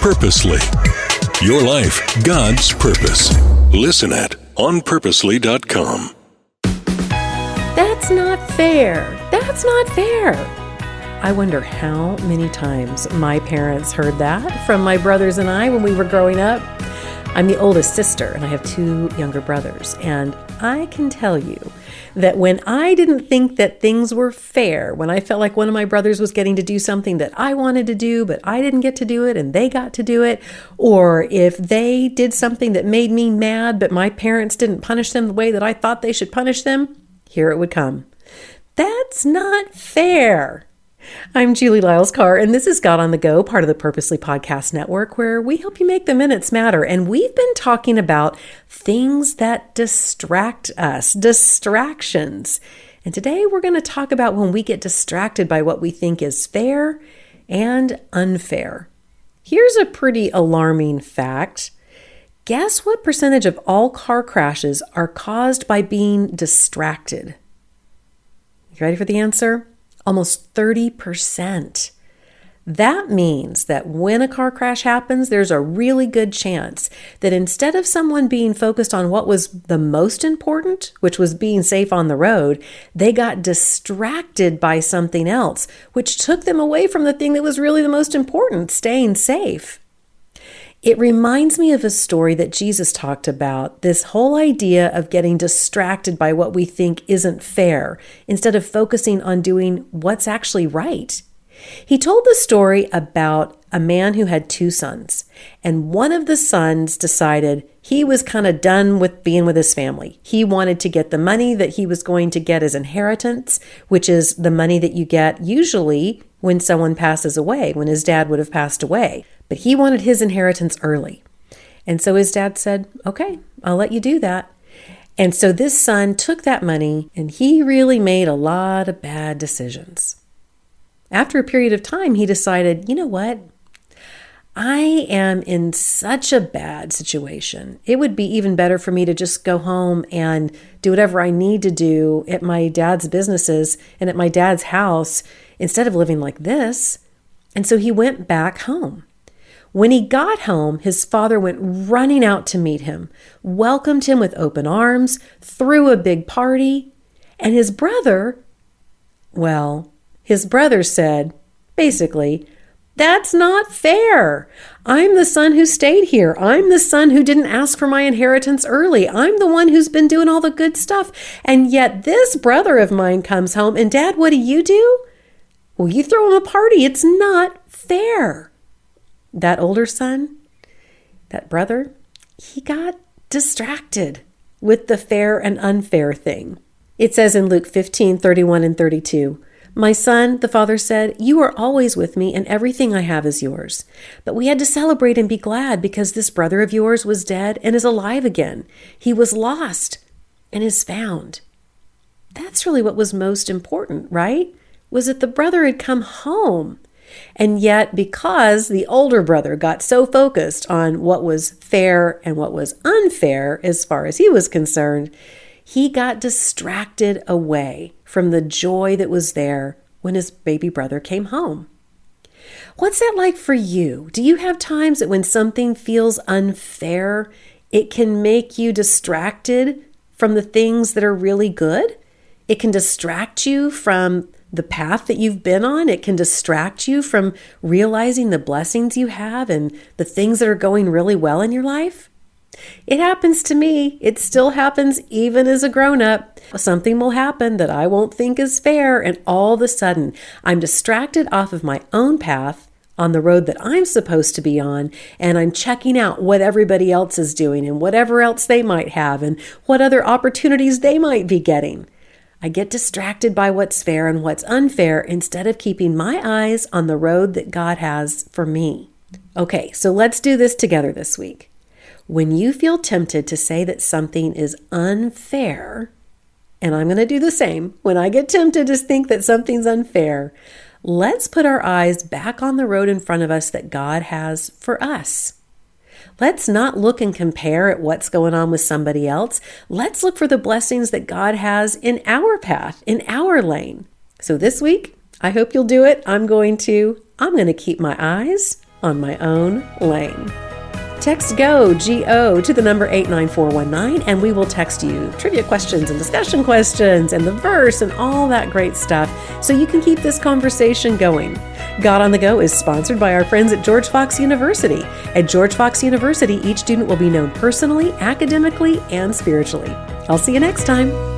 Purposely. Your life, God's purpose. Listen at onpurposely.com. That's not fair. That's not fair. I wonder how many times my parents heard that from my brothers and I when we were growing up. I'm the oldest sister and I have 2 younger brothers. And I can tell you that when I didn't think that things were fair, when I felt like one of my brothers was getting to do something that I wanted to do, but I didn't get to do it and they got to do it, or if they did something that made me mad, but my parents didn't punish them the way that I thought they should punish them, here it would come. That's not fair. I'm Julie Lyles-Carr, and this is God on the Go, part of the Purposely Podcast Network, where we help you make the minutes matter. And we've been talking about things that distract us, distractions. And today we're going to talk about when we get distracted by what we think is fair and unfair. Here's a pretty alarming fact. Guess what percentage of all car crashes are caused by being distracted? You ready for the answer? Almost 30%. That means that when a car crash happens, there's a really good chance that instead of someone being focused on what was the most important, which was being safe on the road, they got distracted by something else, which took them away from the thing that was really the most important, staying safe. It reminds me of a story that Jesus talked about, this whole idea of getting distracted by what we think isn't fair, instead of focusing on doing what's actually right. He told the story about a man who had 2 sons, and one of the sons decided he was kind of done with being with his family. He wanted to get the money that he was going to get as inheritance, which is the money that you get usually when someone passes away, when his dad would have passed away. But he wanted his inheritance early. And so his dad said, okay, I'll let you do that. And so this son took that money and he really made a lot of bad decisions. After a period of time, he decided, you know what? I am in such a bad situation. It would be even better for me to just go home and do whatever I need to do at my dad's businesses and at my dad's house instead of living like this. And so he went back home. When he got home, his father went running out to meet him, welcomed him with open arms, threw a big party, and his brother said, basically, that's not fair. I'm the son who stayed here. I'm the son who didn't ask for my inheritance early. I'm the one who's been doing all the good stuff. And yet this brother of mine comes home and Dad, what do? Well, you throw him a party. It's not fair. That older son, that brother, he got distracted with the fair and unfair thing. It says in Luke 15:31 and 32, my son, the father said, you are always with me and everything I have is yours. But we had to celebrate and be glad because this brother of yours was dead and is alive again. He was lost and is found. That's really what was most important, right? Was that the brother had come home. And yet, because the older brother got so focused on what was fair and what was unfair as far as he was concerned, he got distracted away from the joy that was there when his baby brother came home. What's that like for you? Do you have times that when something feels unfair, it can make you distracted from the things that are really good? It can distract you from the path that you've been on. It can distract you from realizing the blessings you have and the things that are going really well in your life. It happens to me. It still happens even as a grown-up. Something will happen that I won't think is fair, and all of a sudden, I'm distracted off of my own path on the road that I'm supposed to be on, and I'm checking out what everybody else is doing and whatever else they might have and what other opportunities they might be getting. I get distracted by what's fair and what's unfair instead of keeping my eyes on the road that God has for me. Okay, so let's do this together this week. When you feel tempted to say that something is unfair, and I'm going to do the same, when I get tempted to think that something's unfair, let's put our eyes back on the road in front of us that God has for us. Let's not look and compare at what's going on with somebody else. Let's look for the blessings that God has in our path, in our lane. So this week, I hope you'll do it. I'm going to keep my eyes on my own lane. Text GO, G-O, to the number 89419, and we will text you trivia questions and discussion questions and the verse and all that great stuff so you can keep this conversation going. God on the Go is sponsored by our friends at George Fox University. At George Fox University, each student will be known personally, academically, and spiritually. I'll see you next time.